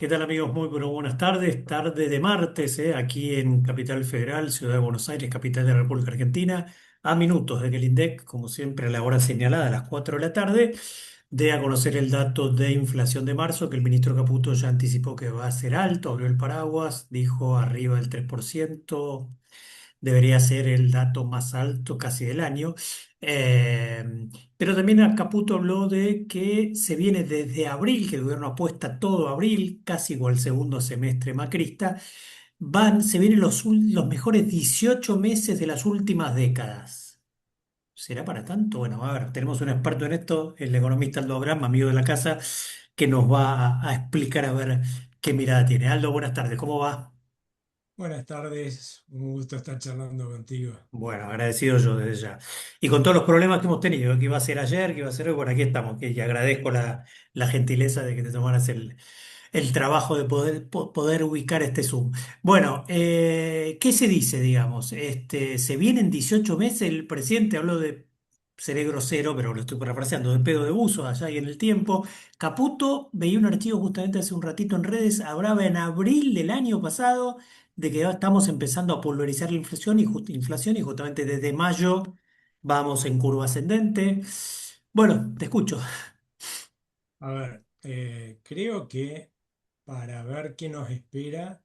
¿Qué tal amigos? Muy pero buenas tardes, tarde de martes, aquí en Capital Federal, Ciudad de Buenos Aires, capital de la República Argentina, a minutos de que el INDEC, como siempre a la hora señalada, a las 4 de la tarde, dé a conocer el dato de inflación de marzo, que el ministro Caputo ya anticipó que va a ser alto, abrió el paraguas, dijo arriba del 3%. Debería ser el dato más alto casi del año. Eh, pero también Caputo habló de que se viene desde abril, que el gobierno apuesta todo abril, casi igual segundo semestre macrista, se vienen los mejores 18 meses de las últimas décadas. ¿Será para tanto? Bueno, a ver, tenemos un experto en esto, el economista Aldo Abraham, amigo de la casa, que nos va a explicar a ver qué mirada tiene. Aldo, buenas tardes, ¿cómo va? Buenas tardes, un gusto estar charlando contigo. Bueno, agradecido yo desde ya. Y con todos los problemas que hemos tenido, que iba a ser ayer, que iba a ser hoy, bueno, aquí estamos, que y agradezco la gentileza de que te tomaras el trabajo de poder ubicar este Zoom. Bueno, ¿qué se dice, digamos? Se vienen 18 meses, el presidente habló de, seré grosero, pero lo estoy parafraseando, de pedo de buzo allá y en el tiempo. Caputo, veía un archivo justamente hace un ratito en redes, hablaba en abril del año pasado de que ya estamos empezando a pulverizar la inflación inflación y justamente desde mayo vamos en curva ascendente. Bueno, te escucho. A ver, creo que para ver qué nos espera,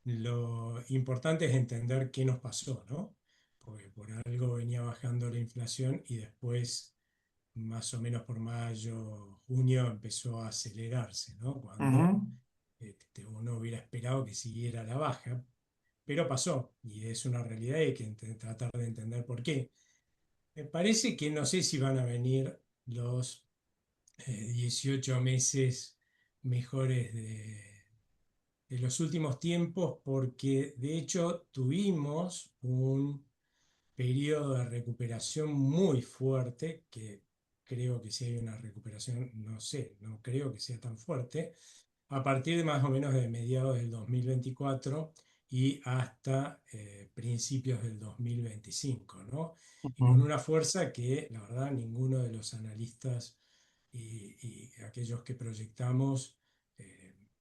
lo importante es entender qué nos pasó, ¿no? Porque por algo venía bajando la inflación y después, más o menos por mayo, junio, empezó a acelerarse, ¿no? Cuando Ujú. uno hubiera esperado que siguiera la baja, pero pasó y es una realidad y hay que tratar de entender por qué. Me parece que no sé si van a venir los 18 meses mejores de los últimos tiempos, porque de hecho tuvimos un periodo de recuperación muy fuerte, que creo que si hay una recuperación, no sé, no creo que sea tan fuerte, a partir de más o menos de mediados del 2024 y hasta principios del 2025, ¿no? Y con Ujú. una fuerza que la verdad ninguno de los analistas y aquellos que proyectamos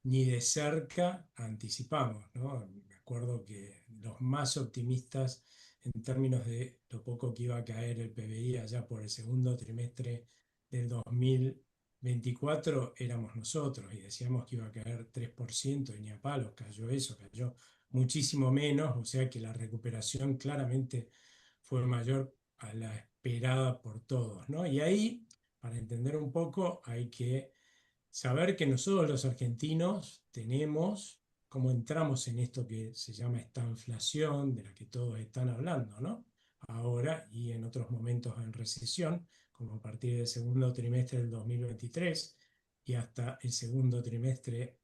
ni de cerca anticipamos, ¿no? Me acuerdo que los más optimistas en términos de lo poco que iba a caer el PBI allá por el segundo trimestre del 2024 éramos nosotros y decíamos que iba a caer 3% y ni a palos cayó eso, cayó muchísimo menos, o sea que la recuperación claramente fue mayor a la esperada por todos, ¿no? Y ahí, para entender un poco, hay que saber que nosotros los argentinos tenemos, cómo entramos en esto que se llama esta inflación, de la que todos están hablando, ¿no? Ahora y en otros momentos en recesión, como a partir del segundo trimestre del 2023 y hasta el segundo trimestre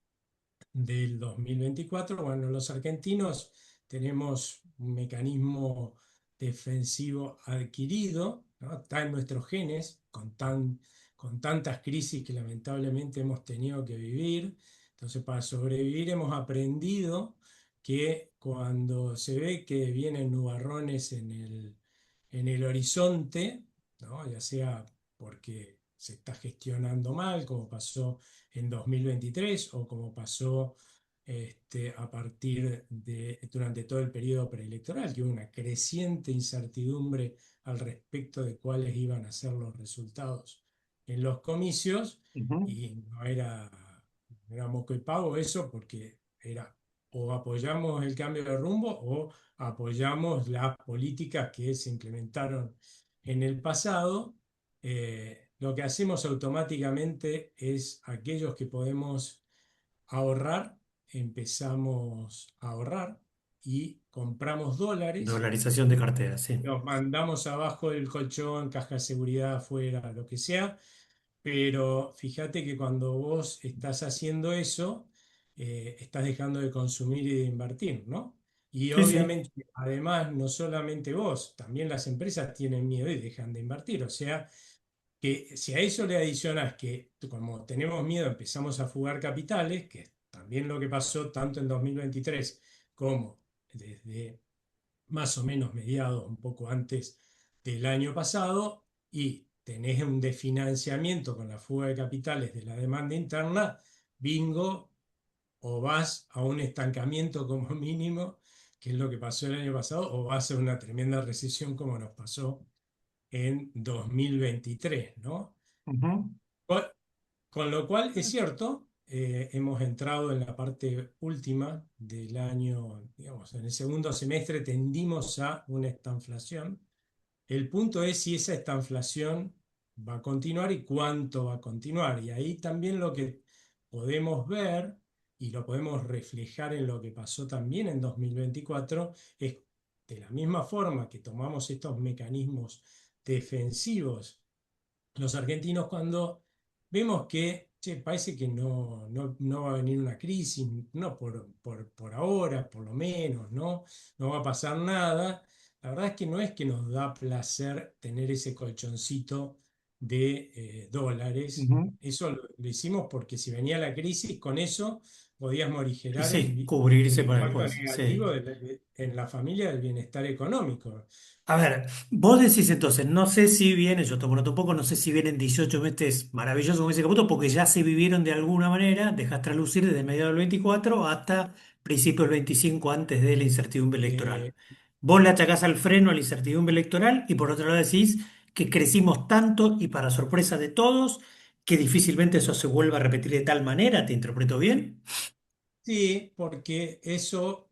del 2024. Bueno, los argentinos tenemos un mecanismo defensivo adquirido, ¿no? Está en nuestros genes, con tantas crisis que lamentablemente hemos tenido que vivir. Entonces, para sobrevivir hemos aprendido que cuando se ve que vienen nubarrones en el horizonte, ¿no? Ya sea porque se está gestionando mal, como pasó en 2023 o como pasó a partir de durante todo el periodo preelectoral, que hubo una creciente incertidumbre al respecto de cuáles iban a ser los resultados en los comicios Ujú. y no era moco y pavo eso porque era o apoyamos el cambio de rumbo o apoyamos las políticas que se implementaron en el pasado. Lo que hacemos automáticamente es aquellos que podemos ahorrar, empezamos a ahorrar y compramos dólares, Dolarización de cartera, sí. los mandamos abajo del colchón, caja de seguridad afuera, lo que sea, pero fíjate que cuando vos estás haciendo eso, estás dejando de consumir y de invertir, ¿no? Y Sí, sí. obviamente, además, no solamente vos, también las empresas tienen miedo y dejan de invertir. O sea, que si a eso le adicionas que como tenemos miedo empezamos a fugar capitales, que es también lo que pasó tanto en 2023 como desde más o menos mediados, un poco antes del año pasado, y tenés un desfinanciamiento con la fuga de capitales de la demanda interna, bingo, o vas a un estancamiento como mínimo, que es lo que pasó el año pasado, o vas a una tremenda recesión como nos pasó en 2023, ¿no? Ujú, Con, con lo cual, es cierto, hemos entrado en la parte última del año, digamos, en el segundo semestre tendimos a una estanflación. El punto es si esa estanflación va a continuar y cuánto va a continuar. Y ahí también lo que podemos ver y lo podemos reflejar en lo que pasó también en 2024 es de la misma forma que tomamos estos mecanismos defensivos los argentinos cuando vemos que, che, parece que no va a venir una crisis, no por ahora, por lo menos, ¿no? No va a pasar nada. La verdad es que nos da placer tener ese colchoncito de dólares. ujú. Eso lo hicimos porque si venía la crisis, con eso podías Y morigerar sí, el cubrirse para impacto después, sí. negativo en la familia del bienestar económico. A ver, vos decís entonces, no sé si viene, yo tomo nota un poco, no sé si vienen 18 meses maravillosos como dice Caputo, porque ya se vivieron de alguna manera, dejas traslucir desde mediados del 24 hasta principios del 25 antes de la incertidumbre Eh, electoral. Vos le achacás al freno a la incertidumbre electoral y por otro lado decís que crecimos tanto y para sorpresa de todos, que difícilmente eso se vuelva a repetir de tal manera, ¿te interpreto bien? Sí, porque eso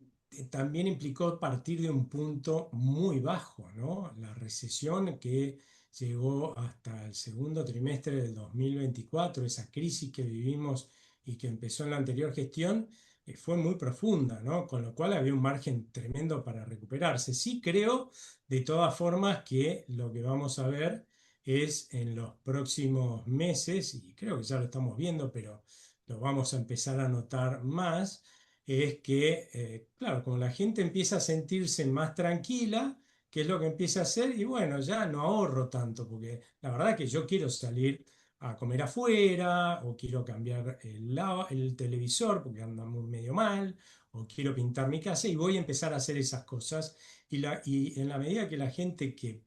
también implicó partir de un punto muy bajo, ¿no? La recesión que llegó hasta el segundo trimestre del 2024, esa crisis que vivimos y que empezó en la anterior gestión, fue muy profunda, ¿no? Con lo cual había un margen tremendo para recuperarse. Sí creo, de todas formas, que lo que vamos a ver es en los próximos meses, y creo que ya lo estamos viendo, pero lo vamos a empezar a notar más, es que, claro, como la gente empieza a sentirse más tranquila, ¿qué es lo que empieza a hacer? Y bueno, ya no ahorro tanto, porque la verdad que yo quiero salir a comer afuera, o quiero cambiar el televisor porque anda muy medio mal, o quiero pintar mi casa y voy a empezar a hacer esas cosas. Y en la medida que la gente que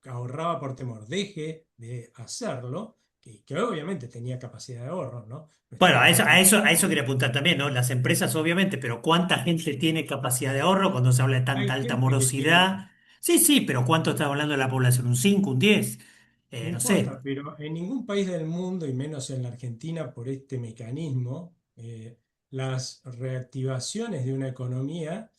ahorraba por temor deje de hacerlo, que obviamente tenía capacidad de ahorro, ¿no? No Bueno, estamos a eso quería apuntar también, ¿no? Las empresas, obviamente, pero ¿cuánta gente tiene capacidad de ahorro cuando se habla de tanta hay alta gente que tiene, morosidad? Sí, sí, pero ¿cuánto está hablando de la población? ¿Un 5, un 10? no No sé. importa, pero en ningún país del mundo, y menos en la Argentina, por este mecanismo, las reactivaciones de una economía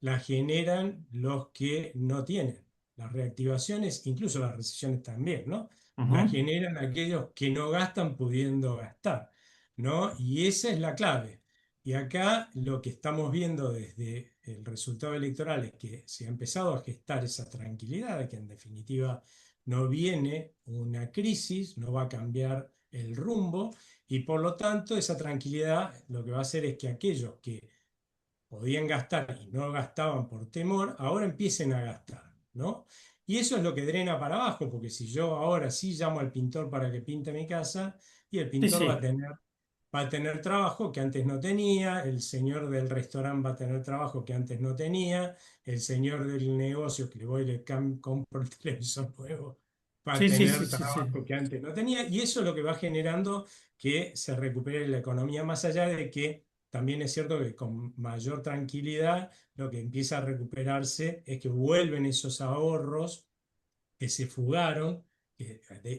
las generan los que no tienen. Las reactivaciones, incluso las recesiones también, ¿no? Las Ujú. generan aquellos que no gastan pudiendo gastar, ¿no? Y esa es la clave. Y acá lo que estamos viendo desde el resultado electoral es que se ha empezado a gestar esa tranquilidad, de que en definitiva no viene una crisis, no va a cambiar el rumbo, y por lo tanto esa tranquilidad lo que va a hacer es que aquellos que podían gastar y no gastaban por temor, ahora empiecen a gastar, ¿no? Y eso es lo que drena para abajo, porque si yo ahora sí llamo al pintor para que pinte mi casa, y el Sí, pintor sí. va a tener trabajo que antes no tenía, el señor del restaurante va a tener trabajo que antes no tenía, el señor del negocio que le voy y compro el televisor nuevo va a Sí, sí, sí, tener sí, sí. trabajo que antes no tenía, y eso es lo que va generando que se recupere la economía, más allá de que también es cierto que con mayor tranquilidad lo que empieza a recuperarse es que vuelven esos ahorros que se fugaron,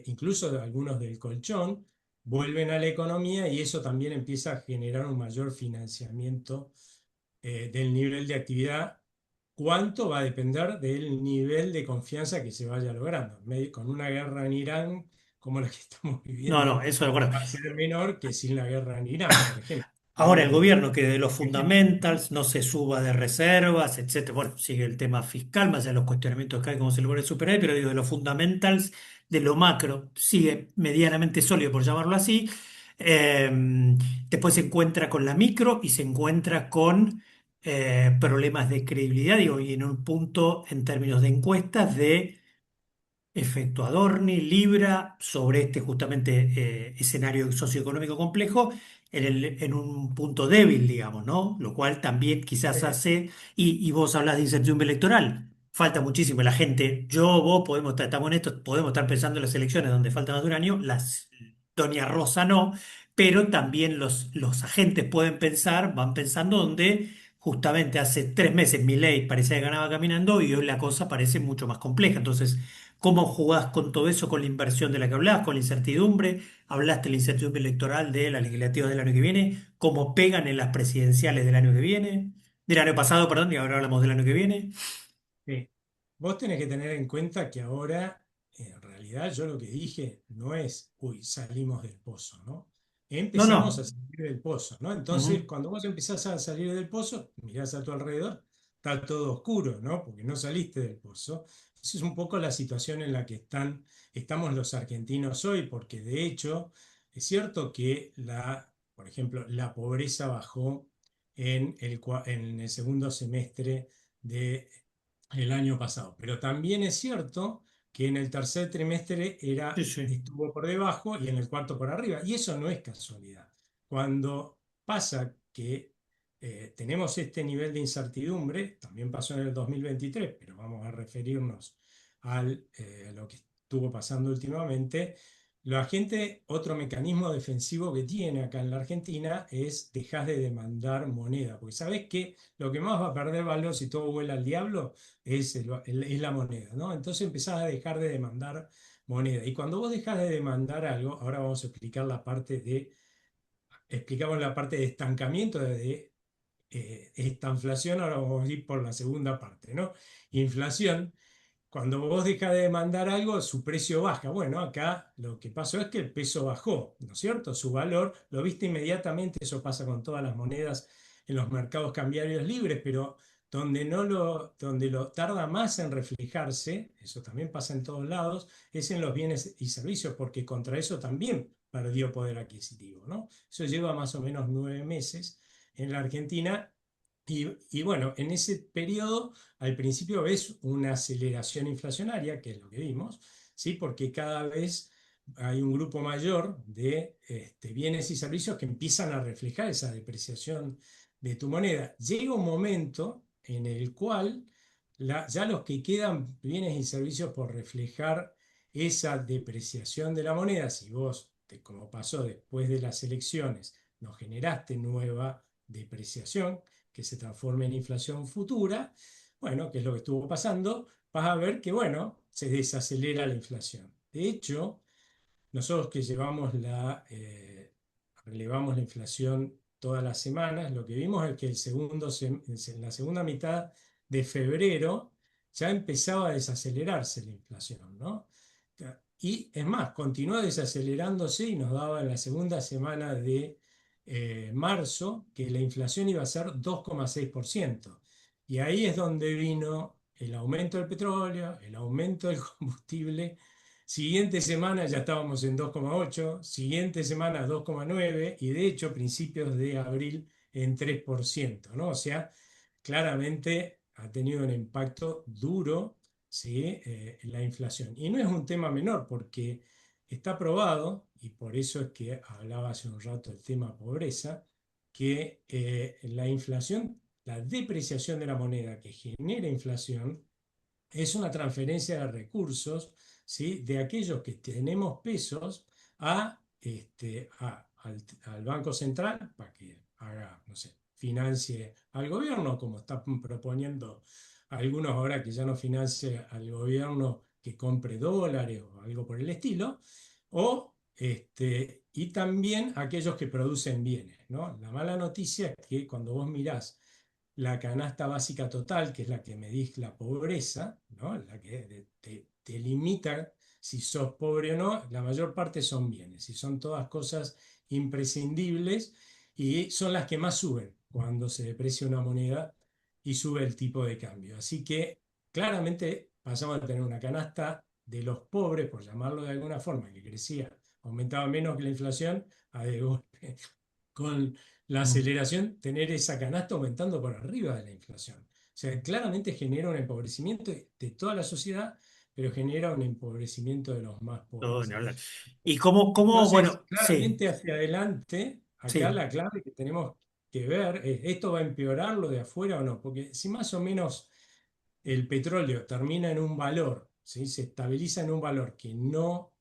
incluso de algunos del colchón, vuelven a la economía, y eso también empieza a generar un mayor financiamiento del nivel de actividad. ¿Cuánto va a depender del nivel de confianza que se vaya logrando? Con una guerra en Irán como la que estamos No, no, viviendo, eso de acuerdo. va a ser menor que sin la guerra en Irán, por ejemplo. Ahora el Poniendo gobierno que de los un ejemplo. fundamentals no se suba de reservas, etcétera. Bueno, sigue el tema fiscal, más allá de los cuestionamientos que hay, como se le puede superar, pero digo, de los fundamentals, de lo macro, sigue medianamente sólido, por llamarlo así. Eh, Después se encuentra con la micro y se encuentra con problemas de credibilidad, digo, y en un punto en términos de encuestas de efecto Adorni, Libra, sobre este justamente escenario socioeconómico complejo, en un punto débil, digamos, ¿no? Lo cual también quizás Eh, hace, y vos hablas de incertidumbre electoral, falta muchísimo, la gente, yo, vos, podemos estar, estamos en esto, podemos estar pensando en las elecciones donde falta más de un año, Doña Rosa no, pero también los agentes pueden pensar, van pensando donde justamente hace 3 meses Milei parecía que ganaba caminando y hoy la cosa parece mucho más compleja. Entonces, ¿cómo jugás con todo eso, con la inversión de la que hablás, con la incertidumbre? Hablaste de la incertidumbre electoral de las legislativas del año que viene, cómo pegan en las presidenciales del año que viene, del año pasado, perdón, y ahora hablamos del año que viene. Sí. Vos tenés que tener en cuenta que ahora, en realidad, yo lo que dije no es, uy, salimos del pozo, ¿no? No, Empezamos a no. salir del pozo, ¿no? Entonces, Ujú. cuando vos empezás a salir del pozo, mirás a tu alrededor, está todo oscuro, ¿no? Porque no saliste del pozo. Esa es un poco la situación en la que estamos los argentinos hoy, porque de hecho, es cierto que por ejemplo, la pobreza bajó en el segundo semestre el año pasado. Pero también es cierto que en el tercer trimestre Sí, sí. estuvo por debajo y en el cuarto por arriba. Y eso no es casualidad. Cuando pasa que tenemos este nivel de incertidumbre, también pasó en el 2023, pero vamos a referirnos a lo que estuvo pasando últimamente. La gente, otro mecanismo defensivo que tiene acá en la Argentina es dejar de demandar moneda, porque sabes que lo que más va a perder valor si todo vuela al diablo es la moneda, ¿no? Entonces empezás a dejar de demandar moneda. Y cuando vos dejas de demandar algo, ahora vamos a explicar explicamos la parte de estancamiento, de esta inflación, ahora vamos a ir por la segunda parte, ¿no? Inflación. Cuando vos dejas de demandar algo, su precio baja. Bueno, acá lo que pasó es que el peso bajó, ¿no es cierto? Su valor lo viste inmediatamente, eso pasa con todas las monedas en los mercados cambiarios libres, pero donde lo tarda más en reflejarse, eso también pasa en todos lados, es en los bienes y servicios, porque contra eso también perdió poder adquisitivo, ¿no? Eso lleva más o menos 9 meses en la Argentina y bueno, en ese periodo al principio ves una aceleración inflacionaria, que es lo que vimos, ¿sí? Porque cada vez hay un grupo mayor de bienes y servicios que empiezan a reflejar esa depreciación de tu moneda. Llega un momento en el cual ya los que quedan bienes y servicios por reflejar esa depreciación de la moneda, si vos, como pasó después de las elecciones, no generaste nueva depreciación, que se transforme en inflación futura, bueno, que es lo que estuvo pasando, vas a ver que, bueno, se desacelera la inflación. De hecho, nosotros que relevamos la inflación todas las semanas, lo que vimos es que en la segunda mitad de febrero ya empezaba a desacelerarse la inflación, ¿no? Y es más, continuó desacelerándose y nos daba en la segunda semana de marzo que la inflación iba a ser 2,6%. Y ahí es donde vino el aumento del petróleo, el aumento del combustible. Siguiente semana ya estábamos en 2,8, siguiente semana 2,9 y de hecho principios de abril en 3%, ¿no? O sea, claramente ha tenido un impacto duro, ¿sí? La inflación. Y no es un tema menor porque está probado, y por eso es que hablaba hace un rato del tema pobreza, que la inflación, la depreciación de la moneda que genera inflación, es una transferencia de recursos, ¿sí? De aquellos que tenemos pesos al Banco Central para que haga, no sé, financie al gobierno, como están proponiendo algunos ahora que ya no financie al gobierno que compre dólares o algo por el estilo, y también aquellos que producen bienes, ¿no? La mala noticia es que cuando vos mirás la canasta básica total, que es la que medís la pobreza, ¿no? La que te limita si sos pobre o no, la mayor parte son bienes y son todas cosas imprescindibles y son las que más suben cuando se deprecia una moneda y sube el tipo de cambio. Así que claramente pasamos a tener una canasta de los pobres, por llamarlo de alguna forma, que crecía, aumentaba menos que la inflación, a de golpe con la Mm. aceleración, tener esa canasta aumentando por arriba de la inflación. O sea, claramente genera un empobrecimiento de toda la sociedad, pero genera un empobrecimiento de los más Todo ni pobres. hablar. ¿Y cómo, Entonces, bueno, sí, claramente hacia adelante, acá sí. la clave que tenemos que ver es, ¿esto va a empeorar lo de afuera o no? Porque si más o menos el petróleo termina en un valor, ¿sí? Se estabiliza en un valor que no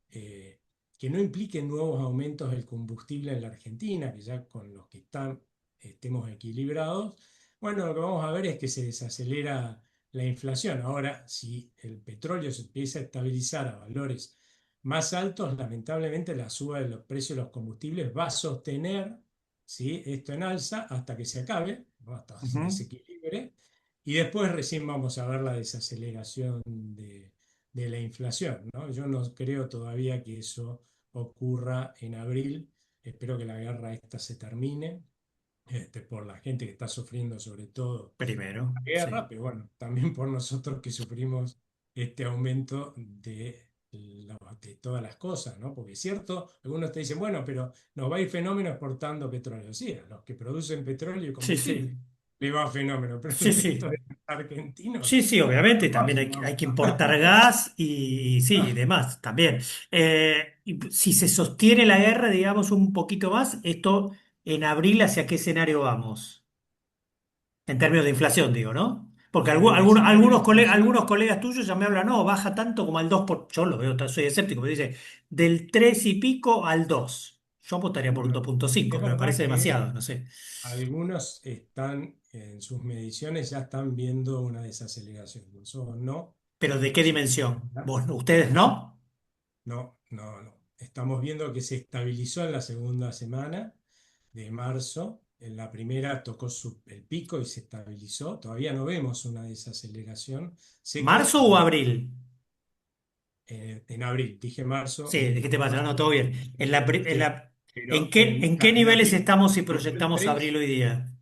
que no implique nuevos aumentos del combustible en la Argentina, que ya con los que están estemos equilibrados, bueno, lo que vamos a ver es que se desacelera la inflación. Ahora, si el petróleo se empieza a estabilizar a valores más altos, lamentablemente la suba de los precios de los combustibles va a sostener, ¿sí?, esto en alza hasta que se acabe, ¿no?, hasta que se Ujú. desequilibre, y después recién vamos a ver la desaceleración de la inflación, ¿no? Yo no creo todavía que eso ocurra en abril. Espero que la guerra esta se termine, por la gente que está sufriendo sobre todo Primero, la sí. guerra, pero bueno, también por nosotros que sufrimos este aumento de todas las cosas, ¿no? Porque es cierto, algunos te dicen, bueno, pero nos va a ir fenómeno exportando petróleo. Sí, a los que producen petróleo y Sí, sí. combustible le va fenómeno, pero Sí, el resto sí. de los argentinos Sí, sí, obviamente, no va también hay que fenómeno. importar gas y sí, y demás, también. Y si se sostiene la guerra, digamos, un poquito más, esto en abril, ¿hacia qué escenario vamos? En términos de inflación, digo, ¿no? Porque En el escenario de algunos inflación, colegas tuyos ya me hablan, no, baja tanto como al 2 yo lo veo, soy escéptico, me dice, del 3 y pico al 2. Yo apostaría por un bueno, 2,5, es pero me verdad parece que demasiado, no sé. algunos están en sus mediciones, ya están viendo una desaceleración. Nosotros no. Pero ¿de qué Sí, dimensión? ¿Vos, ustedes no? no, no, no. Estamos viendo que se estabilizó en la segunda semana de marzo. En la primera tocó el pico y se estabilizó. Todavía no vemos una desaceleración. Sé que ¿Marzo o abril? en abril, dije marzo Sí, ¿de qué y te pasa? No, todo bien. sí, ¿En pero en qué en la niveles primera estamos si tocó el proyectamos abril 3. hoy día?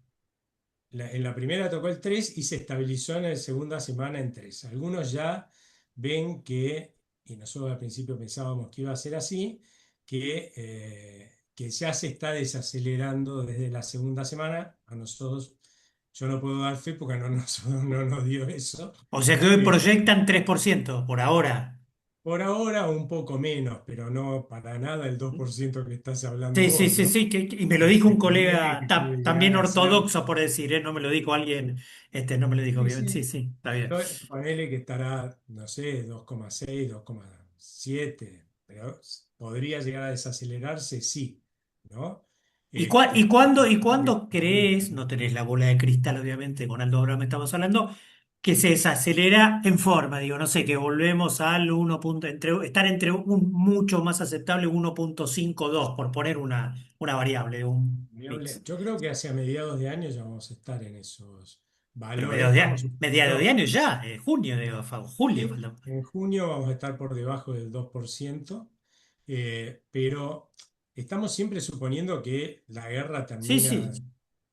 En la primera tocó el 3 y se estabilizó en la segunda semana en 3. Algunos ya ven que, y nosotros al principio pensábamos que iba a ser así, que ya se está desacelerando desde la segunda semana. A nosotros, yo no puedo dar fe porque no nos dio eso. O sea que hoy Eh, proyectan 3% por ahora. por ahora un poco menos, pero no para nada el 2% que estás hablando Sí, sí, vos, sí, ¿no? sí, y me lo dijo un Ponele colega que puede también llegar a ser. ortodoxo, por decir, ¿eh? No me lo dijo alguien, no me lo dijo Sí, bien. Sí, sí. sí, está bien. Ponele que estará, no sé, 2,6, 2,7, pero podría llegar a desacelerarse, sí, ¿no? ¿Y Este, y cuándo crees, no tenés la bola de cristal, obviamente, con Aldo ahora me estamos hablando, que se desacelera en forma? Digo, no sé, que volvemos al estar entre un mucho más aceptable 1,52 por poner una variable, un mix. yo creo que hacia mediados de año ya vamos a estar en esos Pero valores. Estamos un mediados de poquito, año ya, junio, digo, julio, sí, falta. en junio vamos a estar por debajo del 2%, pero estamos siempre suponiendo que la guerra Sí, termina. sí.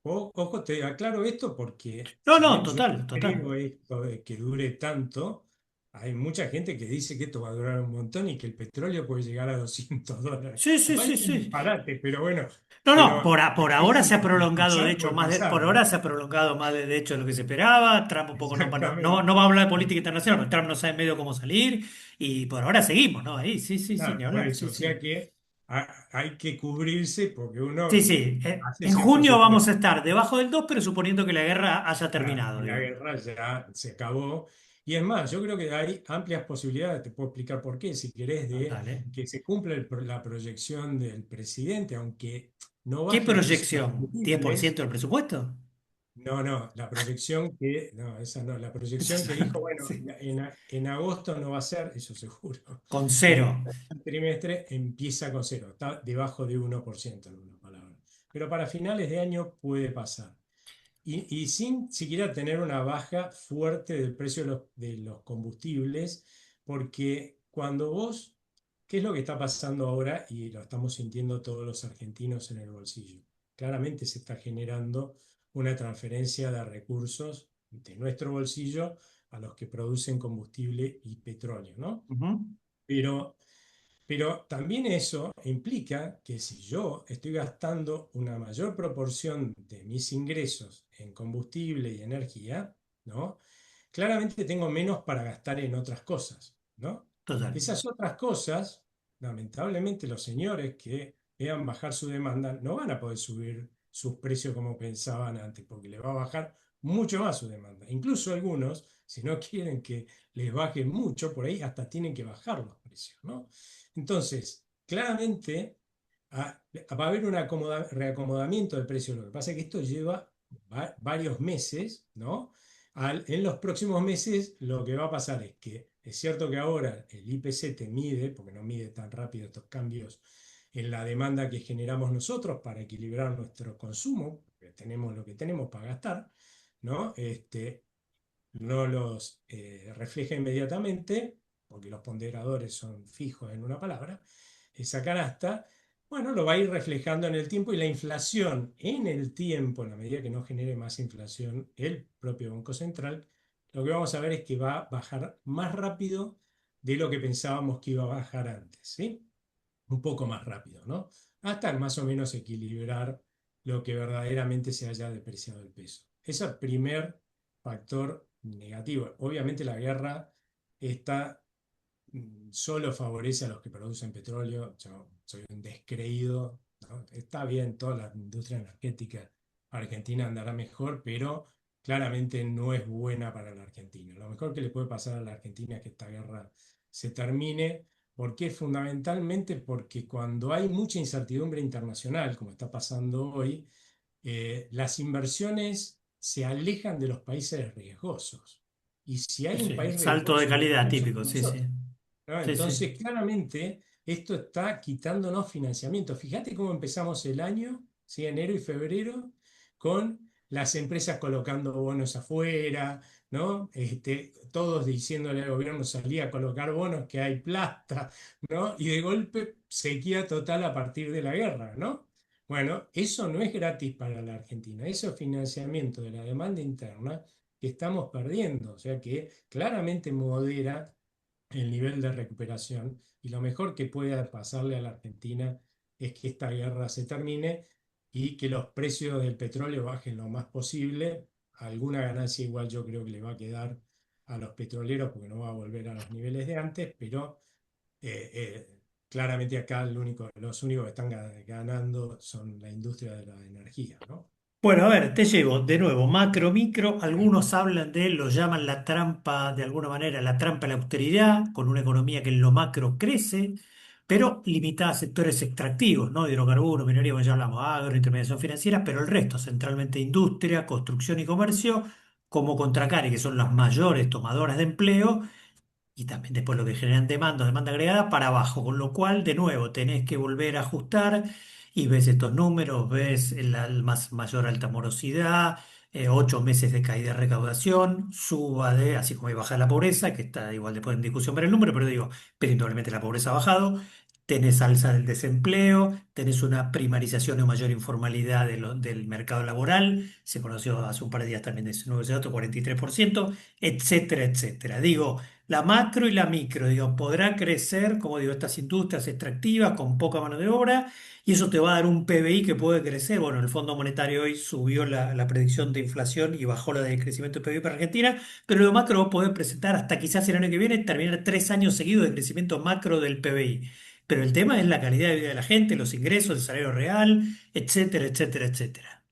Ojo, te aclaro esto porque No, si no, bien yo total, no total. creo esto de que dure tanto, hay mucha gente que dice que esto va a durar un montón y que el petróleo puede llegar a $200. Sí, Me sí, sí, parece un sí. disparate, pero bueno, No, no, pero por ahora eso se ha prolongado, de pasar hecho, puede pasar, por ahora ¿no? se ha prolongado más de hecho de lo que se esperaba. Trump un poco Exactamente. no va a hablar de política internacional, pero Trump no sabe medio cómo salir. Y por ahora seguimos, ¿no? Ahí, sí, sí, sí, ni Claro, por hablar, sí, eso, o sí. sea que hay que cubrirse porque Sí, uno sí. hace En cierto junio vamos presupuesto. a estar debajo del 2 pero suponiendo que la guerra haya Claro, terminado, y la digo. guerra ya se acabó. Y es más, yo creo que hay amplias posibilidades, te puedo explicar por qué, si querés, Ah, de dale. que se cumpla la proyección del presidente, aunque no ¿Qué baje el precio de los proyección? combustibles. ¿10% del presupuesto? No, no, la proyección no, esa no, la proyección que dijo, bueno, Sí. en agosto no va a ser, eso seguro, Con y en cero. el trimestre empieza con cero, está debajo de 1% en una palabra. Pero para finales de año puede pasar. Y sin siquiera tener una baja fuerte del precio de los combustibles, porque cuando vos, ¿qué es lo que está pasando ahora? Y lo estamos sintiendo todos los argentinos en el bolsillo. Claramente se está generando una transferencia de recursos de nuestro bolsillo a los que producen combustible y petróleo, ¿no? Ujú. Pero también eso implica que si yo estoy gastando una mayor proporción de mis ingresos en combustible y energía, ¿no? Claramente tengo menos para gastar en otras cosas, ¿no? Total. Esas otras cosas, lamentablemente los señores que vean bajar su demanda no van a poder subir sus precios como pensaban antes, porque les va a bajar mucho más su demanda. Incluso algunos, si no quieren que les baje mucho, por ahí hasta tienen que bajar los precios, ¿no? Entonces, claramente va a haber un reacomodamiento del precio. Lo que pasa es que esto lleva varios meses, ¿no? En los próximos meses lo que va a pasar es que es cierto que ahora el IPC te mide, porque no mide tan rápido estos cambios en la demanda que generamos nosotros para equilibrar nuestro consumo, porque tenemos lo que tenemos para gastar, ¿no? No los refleja inmediatamente, porque los ponderadores son fijos en una palabra, esa canasta, bueno, lo va a ir reflejando en el tiempo y la inflación en el tiempo, en la medida que no genere más inflación el propio Banco Central, lo que vamos a ver es que va a bajar más rápido de lo que pensábamos que iba a bajar antes, ¿sí? Un poco más rápido, ¿no? Hasta más o menos equilibrar lo que verdaderamente se haya depreciado el peso. Ese es el primer factor negativo. Obviamente la guerra está solo favorece a los que producen petróleo. Yo soy un descreído, ¿no? Está bien, toda la industria energética argentina andará mejor, pero claramente no es buena para la Argentina. Lo mejor que le puede pasar a la Argentina es que esta guerra se termine. ¿Por qué? Fundamentalmente porque cuando hay mucha incertidumbre internacional, como está pasando hoy, las inversiones se alejan de los países riesgosos. Y si Sí, hay un sí, país salto de riesgoso en el calidad mundo, somos típico, sí, sí. nosotros, ¿no? Sí, sí. Entonces, claramente, esto está quitándonos financiamiento. Fíjate cómo empezamos el año, ¿sí? Enero y febrero, con las empresas colocando bonos afuera, ¿no? Todos diciéndole al gobierno salía a colocar bonos que hay plata, ¿no? Y de golpe sequía total a partir de la guerra, ¿no? Bueno, eso no es gratis para la Argentina, eso es financiamiento de la demanda interna que estamos perdiendo, o sea que claramente modera el nivel de recuperación y lo mejor que pueda pasarle a la Argentina es que esta guerra se termine y que los precios del petróleo bajen lo más posible. Alguna ganancia igual yo creo que le va a quedar a los petroleros porque no va a volver a los niveles de antes, pero claramente acá los únicos que están ganando son la industria de la energía, ¿no? Bueno, a ver, te llevo de nuevo, macro, micro, algunos hablan de, lo llaman la trampa, de alguna manera, la trampa de la austeridad, con una economía que en lo macro crece, pero limitada a sectores extractivos, ¿no? Hidrocarburos, minería, como ya hablamos, agro, intermediación financiera, pero el resto, centralmente industria, construcción y comercio, como contracari, que son las mayores tomadoras de empleo, y también después lo que generan demanda agregada para abajo, con lo cual de nuevo tenés que volver a ajustar y ves estos números, ves mayor alta morosidad, 8 meses de caída de recaudación, suba de, así como hay baja la pobreza, que está igual después en discusión ver el número, pero digo, pero indudablemente la pobreza ha bajado. Tenés alza del desempleo, tenés una primarización o mayor informalidad del mercado laboral, se conoció hace un par de días también ese dato, 43%, etcétera, etcétera. Digo, la macro y la micro, digo, podrá crecer, como digo, estas industrias extractivas con poca mano de obra, y eso te va a dar un PBI que puede crecer. Bueno, el Fondo Monetario hoy subió la predicción de inflación y bajó la de crecimiento del PBI para Argentina, pero lo macro va a poder presentar hasta quizás el año que viene terminar 3 años seguidos de crecimiento macro del PBI. Pero el tema es la calidad de vida de la gente, los ingresos, el salario real, etcétera, etcétera, etcétera.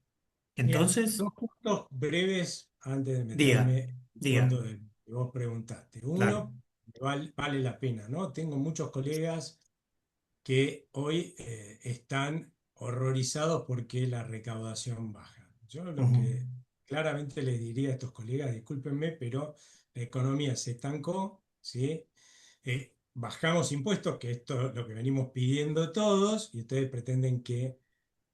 Mira, Entonces, dos puntos breves antes de diga, meterme en el diga, fondo de lo que vos preguntaste. claro. Uno, vale la pena, ¿no? Tengo muchos colegas que hoy están horrorizados porque la recaudación baja. Yo lo Ujú. que claramente les diría a estos colegas, discúlpenme, pero la economía se estancó, ¿sí? Bajamos impuestos, que esto es lo que venimos pidiendo todos, y ustedes pretenden que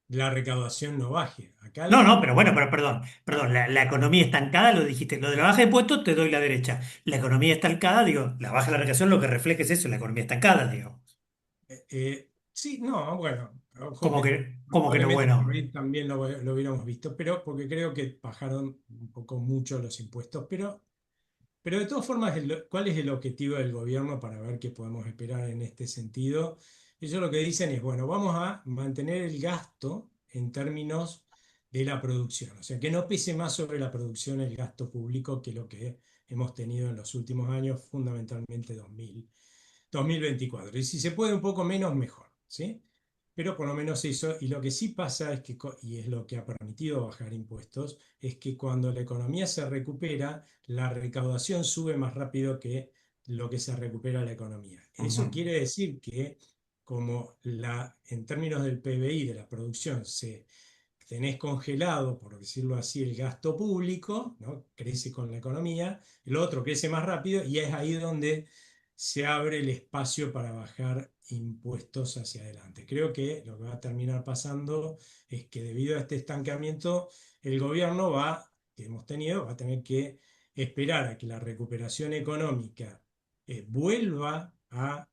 la recaudación no baje. Acá No, no, pero bueno, pero perdón, la economía estancada, lo dijiste, lo de la baja de impuestos te doy la derecha. La economía estancada, digo, la baja de la recaudación lo que refleja es eso, la economía estancada, digo. sí, no, bueno, ojo Como que que, como que no, probablemente por bueno. ahí también lo hubiéramos visto, pero porque creo que bajaron un poco mucho los impuestos, pero de todas formas, ¿cuál es el objetivo del gobierno para ver qué podemos esperar en este sentido? Ellos lo que dicen es, bueno, vamos a mantener el gasto en términos de la producción, o sea, que no pese más sobre la producción el gasto público que lo que hemos tenido en los últimos años, fundamentalmente 2024. Y si se puede un poco menos, mejor, ¿sí? Pero por lo menos eso, y lo que sí pasa es que, y es lo que ha permitido bajar impuestos, es que cuando la economía se recupera, la recaudación sube más rápido que lo que se recupera la economía. Ujú. Eso quiere decir que como en términos del PBI, de la producción, tenés congelado, por decirlo así, el gasto público, ¿no? Crece con la economía, el otro crece más rápido y es ahí donde se abre el espacio para bajar impuestos hacia adelante. Creo que lo que va a terminar pasando es que debido a este estancamiento, el gobierno que hemos tenido, va a tener que esperar a que la recuperación económica vuelva a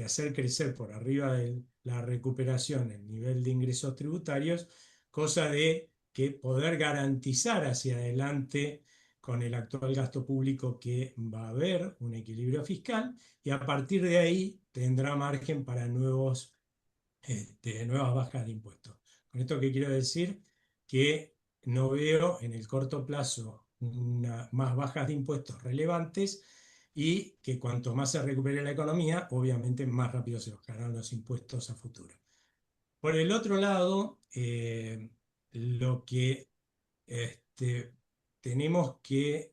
hacer crecer por arriba de la recuperación el nivel de ingresos tributarios, cosa de que poder garantizar hacia adelante con el actual gasto público que va a haber un equilibrio fiscal y a partir de ahí tendrá margen para nuevas bajas de impuestos. Con esto que quiero decir que no veo en el corto plazo más bajas de impuestos relevantes y que cuanto más se recupere la economía, obviamente más rápido se bajarán los impuestos a futuro. Por el otro lado, lo que este, tenemos que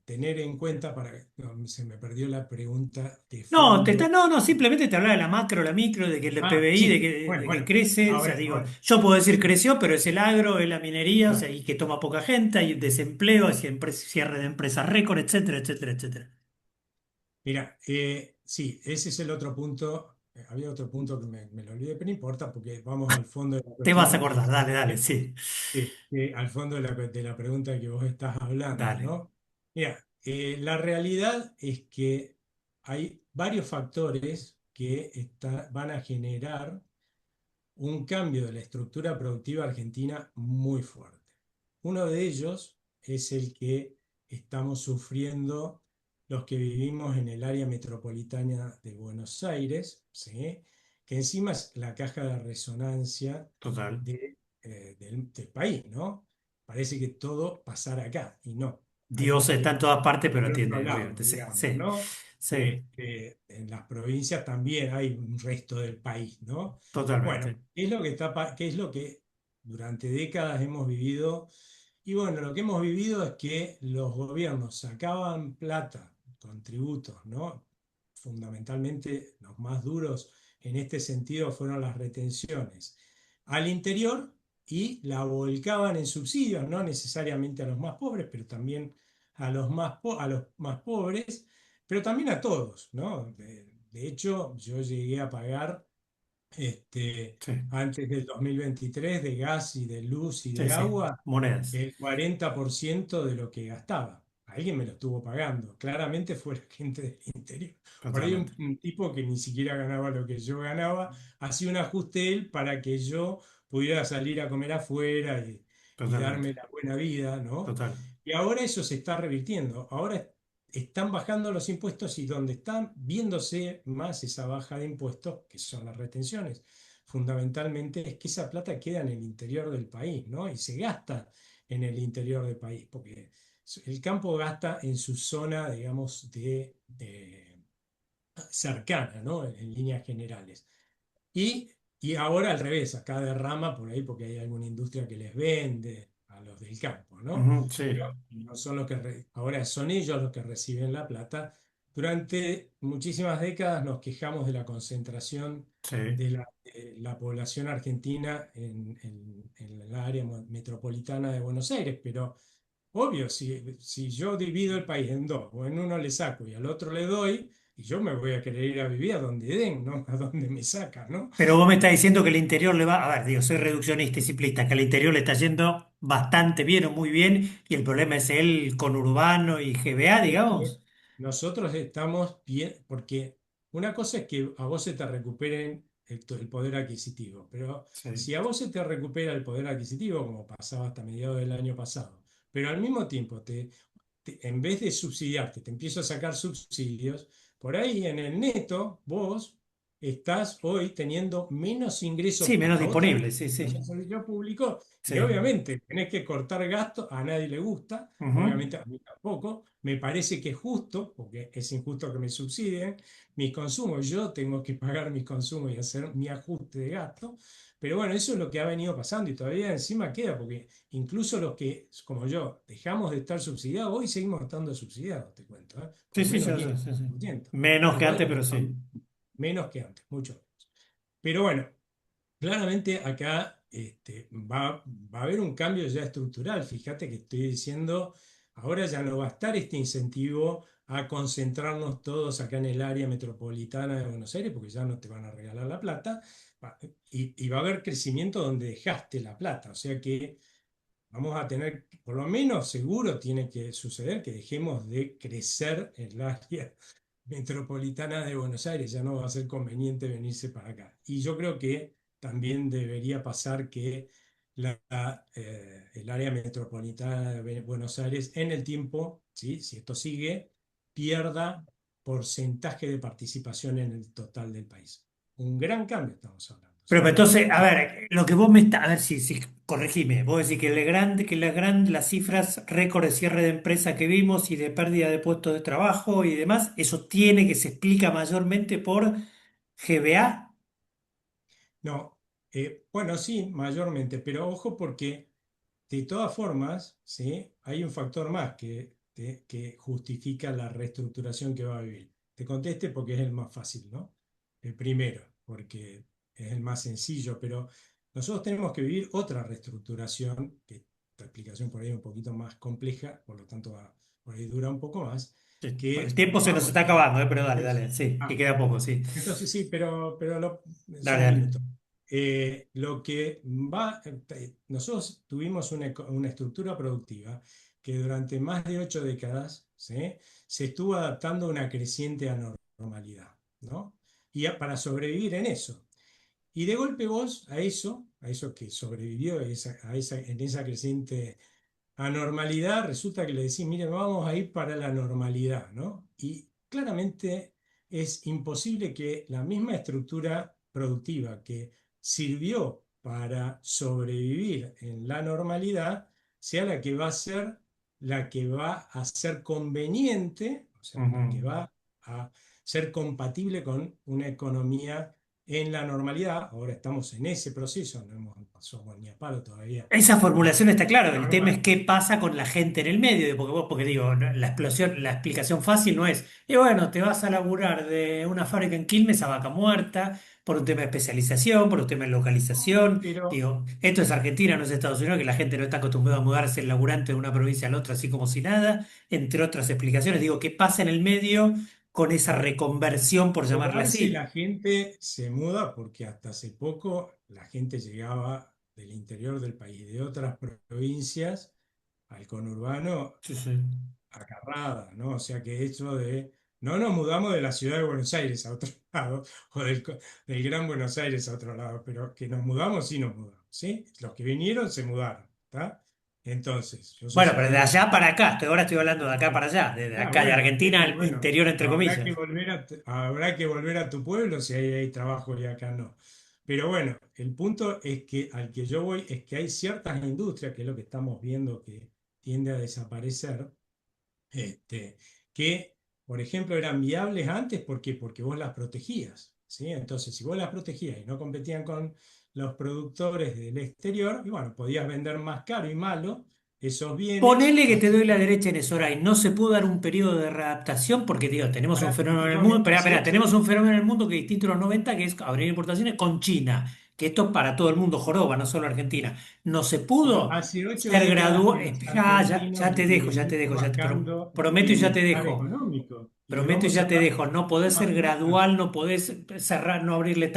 tener en cuenta no, se me perdió la pregunta de No, fondo. no, simplemente te hablaba de la macro, la micro, de que el Ah, PBI, sí, de que bueno, crece, o sea, ahora, digo, ahora, yo puedo decir creció, pero es el agro, es la minería, o sea, claro. y que toma poca gente, hay desempleo, hay cierre de empresas récord, etcétera, etcétera, etcétera. Mira, sí, ese es el otro punto. Había otro punto que me lo olvidé, pero no importa porque vamos al fondo de la Te vas a cuestión, acordar, dale, dale, sí, al fondo de la pregunta que vos estás hablando, dale. ¿no? Mira, la realidad es que hay varios factores que van a generar un cambio de la estructura productiva argentina muy fuerte. Uno de ellos es el que estamos sufriendo los que vivimos en el área metropolitana de Buenos Aires, ¿sí? Que encima es la caja de resonancia Total. del país, ¿no? Parece que todo pasara acá y no. Hay Dios está en problemas todas partes, pero del otro atiende, lado, obviamente, sí, digamos, sí, ¿no? sí, En las provincias también hay un resto del país, ¿no? Bueno, totalmente. ¿qué es lo que durante décadas hemos vivido? Y bueno, lo que hemos vivido es que los gobiernos sacaban plata con tributos, ¿no? Fundamentalmente los más duros en este sentido fueron las retenciones al interior y la volcaban en subsidios, no necesariamente a los más pobres, pero también a los más pobres, pero también a todos, ¿no? De hecho, yo llegué a pagar Sí, antes del 2023 de gas y de luz y sí, de sí, agua monedas, el 40% de lo que gastaba. Alguien me lo estuvo pagando. Claramente fue la gente del interior. Por ahí un, totalmente, un tipo que ni siquiera ganaba lo que yo ganaba, hacía un ajuste él para que yo pudiera salir a comer afuera y totalmente, darme la buena vida, ¿no? total. Y ahora eso se está revirtiendo. Ahora están bajando los impuestos y donde están viéndose más esa baja de impuestos, que son las retenciones, fundamentalmente es que esa plata queda en el interior del país, ¿no? Y se gasta en el interior del país, porque el campo gasta en su zona, digamos, cercana, ¿no? En líneas generales. Y, y ahora al revés, acá derrama por ahí porque hay alguna industria que les vende a los del campo, ¿no? Ujú, sí, Pero no son los ahora son ellos los que reciben la plata. Durante muchísimas décadas nos quejamos de la concentración sí. de la población argentina en el área metropolitana de Buenos Aires, pero obvio, si yo divido el país en dos, o en uno le saco y al otro le doy, y yo me voy a querer ir a vivir a donde den, ¿no? A donde me sacan, ¿no? Pero vos me estás diciendo que el interior le va, a ver, digo, soy reduccionista y simplista, que al interior le está yendo bastante bien o muy bien, y el problema es el conurbano y GBA, Es que digamos. nosotros estamos bien, porque una cosa es que a vos se te recuperen el poder adquisitivo, pero Sí, si a vos se te recupera el poder adquisitivo, como pasaba hasta mediados del año pasado, pero al mismo tiempo en vez de subsidiarte, te empiezo a sacar subsidios, por ahí en el neto vos estás hoy teniendo menos ingresos sí, menos para otra disponible, sí, sí, servicio público y sí. obviamente tenés que cortar gastos, a nadie le gusta, Ujú. obviamente a mí tampoco, me parece que es justo, porque es injusto que me subsidien mis consumos, yo tengo que pagar mis consumos y hacer mi ajuste de gasto, pero bueno, eso es lo que ha venido pasando y todavía encima queda, porque incluso los que, como yo, dejamos de estar subsidiados, hoy seguimos estando subsidiados, te cuento, ¿eh? Por Sí, lo sí, menos sí, el sí, sí, sí. 10%. Menos que Igual antes, pero sí. menos que antes, mucho menos. Pero bueno, claramente acá va a haber un cambio ya estructural. Fíjate que estoy diciendo, ahora ya no va a estar este incentivo a concentrarnos todos acá en el área metropolitana de Buenos Aires, porque ya no te van a regalar la plata, y va a haber crecimiento donde dejaste la plata. O sea que vamos a tener, por lo menos seguro tiene que suceder que dejemos de crecer en el área metropolitana de Buenos Aires, ya no va a ser conveniente venirse para acá. Y yo creo que también debería pasar que el área metropolitana de Buenos Aires en el tiempo, ¿sí? Si esto sigue, pierda porcentaje de participación en el total del país. Un gran cambio estamos hablando, Pero ¿sí? entonces, a ver, lo que vos me estás, a ver si corregime, vos decís las cifras récord de cierre de empresa que vimos y de pérdida de puestos de trabajo y demás, eso tiene que se explica mayormente por GBA. No, bueno, sí, mayormente, pero ojo porque de todas formas, ¿sí? Hay un factor más que justifica la reestructuración que va a vivir. Te conteste porque es el más fácil, ¿no? El primero, porque es el más sencillo, pero nosotros tenemos que vivir otra reestructuración, que la explicación por ahí es un poquito más compleja, por lo tanto por ahí dura un poco más, Sí, bueno, el que tiempo se nos vamos está a tener acabando, pero dale, es- dale, sí, que Ah, queda poco, sí. entonces sí, Dale, son dale. minutos. Lo que va, nosotros tuvimos una estructura productiva que durante más de 8 décadas, ¿sí? Se estuvo adaptando a una creciente anormalidad, ¿no? Para sobrevivir en eso. Y de golpe vos a eso que sobrevivió en esa creciente anormalidad, resulta que le decís, mire, vamos a ir para la normalidad, ¿no? Y claramente es imposible que la misma estructura productiva que sirvió para sobrevivir en la normalidad sea la que va a ser la que va a ser conveniente, o sea, la que Ujú. va a ser compatible con una economía en la normalidad. Ahora estamos en ese proceso, no somos ni a palo todavía Esa de formulación está claro. El tema es normal. qué pasa con la gente en el medio, porque digo, no, la explosión, la explicación fácil no es, y bueno, te vas a laburar de una fábrica en Quilmes a Vaca Muerta por un tema de especialización, por un tema de localización. Pero, Digo, esto es Argentina, no es Estados Unidos, que la gente no está acostumbrada a mudarse el laburante de una provincia a la otra así como si nada, entre otras explicaciones. Digo, ¿qué pasa en el medio con esa reconversión, por llamarla mudarse así? la gente se muda porque hasta hace poco la gente llegaba del interior del país, de otras provincias, al conurbano Sí, sí. acarrada, ¿no? O sea que eso de, no nos mudamos de la ciudad de Buenos Aires a otro lado, o del Gran Buenos Aires a otro lado, pero que nos mudamos, sí nos mudamos, ¿sí? Los que vinieron se mudaron, ¿está? Entonces, yo soy Bueno, pero de santiagueño. allá para acá, ahora estoy hablando de acá para allá, desde Ah, acá de bueno, Argentina al bueno, interior, entre comillas. habrá que volver a tu pueblo si ahí hay trabajo y acá no. Pero bueno, el punto es que al que yo voy es que hay ciertas industrias, que es lo que estamos viendo que tiende a desaparecer, este, que, por ejemplo, eran viables antes porque vos las protegías, ¿sí? Entonces, si vos las protegías y no competían con los productores del exterior, y bueno, podías vender más caro y malo esos bienes. Ponele que te doy la derecha en eso, y no se pudo dar un periodo de readaptación porque, digo, tenemos un fenómeno en el Bueno, mundo, espera, mientras espera, eso, tenemos un fenómeno en el mundo que es distinto a los 90, que es abrir importaciones con China, que esto para todo el mundo joroba, no solo Argentina. No se bueno, pudo hace ocho ser décadas gradual. que los Ya argentinos te dejo, ya te venimos dejo, bajando prometo y ya te bienestar dejo. económico y le Prometo y vamos ya a te dar dejo, no podés ser más plata. gradual, no podés cerrar, no abrirle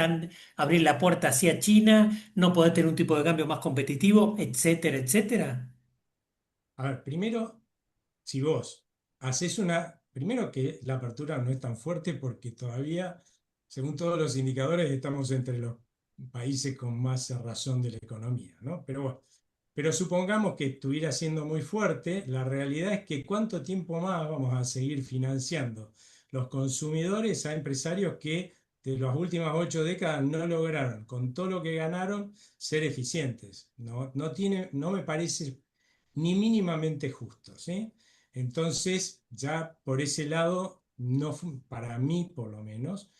abrir la puerta hacia China, no podés tener un tipo de cambio más competitivo, etcétera, etcétera. A ver, primero, si vos haces primero que la apertura no es tan fuerte porque todavía, según todos los indicadores, estamos entre los países con más razón de la economía, ¿no? Pero bueno, pero supongamos que estuviera siendo muy fuerte, la realidad es que cuánto tiempo más vamos a seguir financiando los consumidores a empresarios que de las últimas 8 décadas no lograron, con todo lo que ganaron, ser eficientes. No me parece ni mínimamente justo, ¿sí? Entonces, ya por ese lado, no, para mí por lo menos,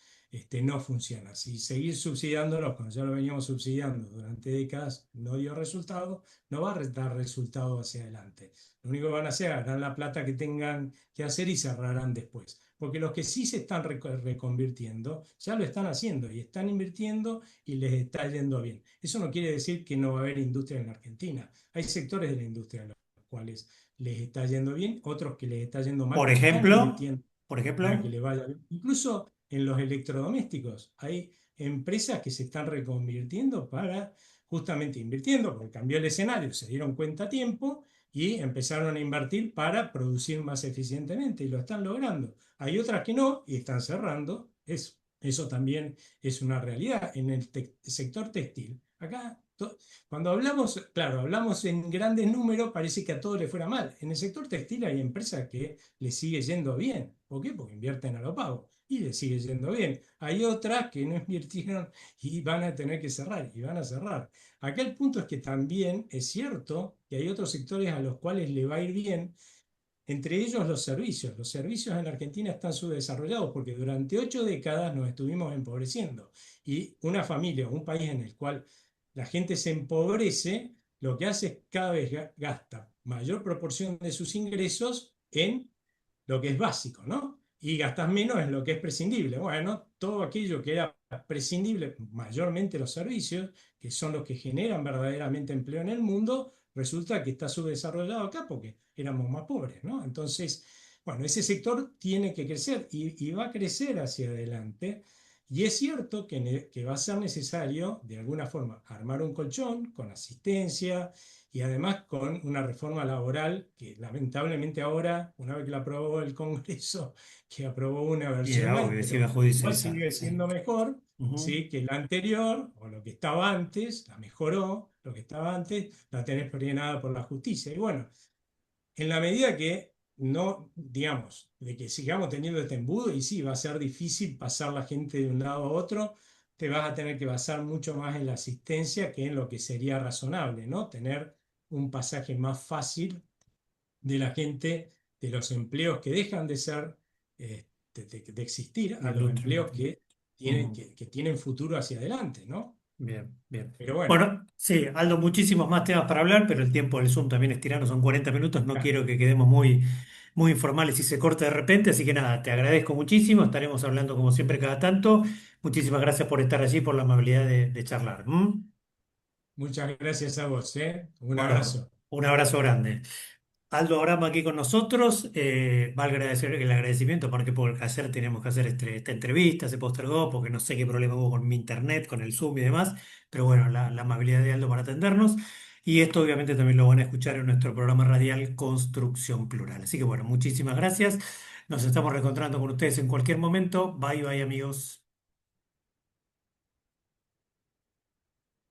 no funciona. Si seguir subsidiándolos, como ya lo veníamos subsidiando durante décadas, no dio resultado, no va a dar resultado hacia adelante. Lo único que van a hacer, harán la plata que tengan que hacer y cerrarán después. Porque los que sí se están reconvirtiendo, ya lo están haciendo y están invirtiendo y les está yendo bien. Eso no quiere decir que no va a haber industria en la Argentina. Hay sectores de la industria a los cuales les está yendo bien, otros que les está yendo mal, Por que están ejemplo, invirtiendo por para que ejemplo, les vaya bien. Incluso en los electrodomésticos hay empresas que se están reconvirtiendo para justamente invirtiendo, porque cambió el escenario, se dieron cuenta a tiempo y empezaron a invertir para producir más eficientemente y lo están logrando. Hay otras que no y están cerrando. Eso también es una realidad en el sector textil. Acá, cuando hablamos, claro, hablamos en grandes números, parece que a todos les fuera mal. En el sector textil hay empresas que les sigue yendo bien. ¿Por qué? Porque invierten a lo pago y les sigue yendo bien. Hay otras que no invirtieron y van a tener que cerrar y van a cerrar. Acá el punto es que también es cierto que hay otros sectores a los cuales le va a ir bien, entre ellos los servicios. Los servicios en la Argentina están subdesarrollados porque durante 8 décadas nos estuvimos empobreciendo. Y una familia o un país en el cual la gente se empobrece, lo que hace es cada vez gasta mayor proporción de sus ingresos en lo que es básico, ¿no? Y gastas menos en lo que es prescindible. Bueno, todo aquello que era prescindible, mayormente los servicios, que son los que generan verdaderamente empleo en el mundo, resulta que está subdesarrollado acá porque éramos más pobres, ¿no? Entonces, bueno, ese sector tiene que crecer y va a crecer hacia adelante. Y es cierto que va a ser necesario, de alguna forma, armar un colchón con asistencia y además con una reforma laboral que lamentablemente ahora, una vez que la aprobó el Congreso, que aprobó una y era versión light, obvio que se iba pero a igual judicializar. sigue Sí. siendo mejor, Ujú. ¿sí? Que la anterior, o lo que estaba antes, la mejoró, lo que estaba antes, la tenés frenada por la justicia. Y bueno, en la medida que no, digamos, de que sigamos teniendo este embudo, y sí, va a ser difícil pasar la gente de un lado a otro, te vas a tener que basar mucho más en la asistencia que en lo que sería razonable, ¿no? Tener un pasaje más fácil de la gente, de los empleos que dejan de ser, de existir, a los Industria. empleos que tienen, Ujú. que tienen futuro hacia adelante, ¿no? Bien, bien. Pero bueno, Bueno, sí, Aldo, muchísimos más temas para hablar, pero el tiempo del Zoom también es tirano, son 40 minutos, no claro, quiero que quedemos muy, muy informales y se corte de repente, así que nada, te agradezco muchísimo, estaremos hablando como siempre cada tanto. Muchísimas gracias por estar allí, por la amabilidad de charlar. ¿M? muchas gracias a vos, ¿eh? Un Bueno, abrazo. un abrazo grande. Aldo Abramo aquí con nosotros. Va a agradecer el agradecimiento porque por ayer teníamos que hacer esta entrevista, se postergó porque no sé qué problema hubo con mi internet, con el Zoom y demás, pero bueno, la amabilidad de Aldo para atendernos. Y esto obviamente también lo van a escuchar en nuestro programa radial Construcción Plural. Así que bueno, muchísimas gracias. Nos estamos reencontrando con ustedes en cualquier momento. Bye bye amigos.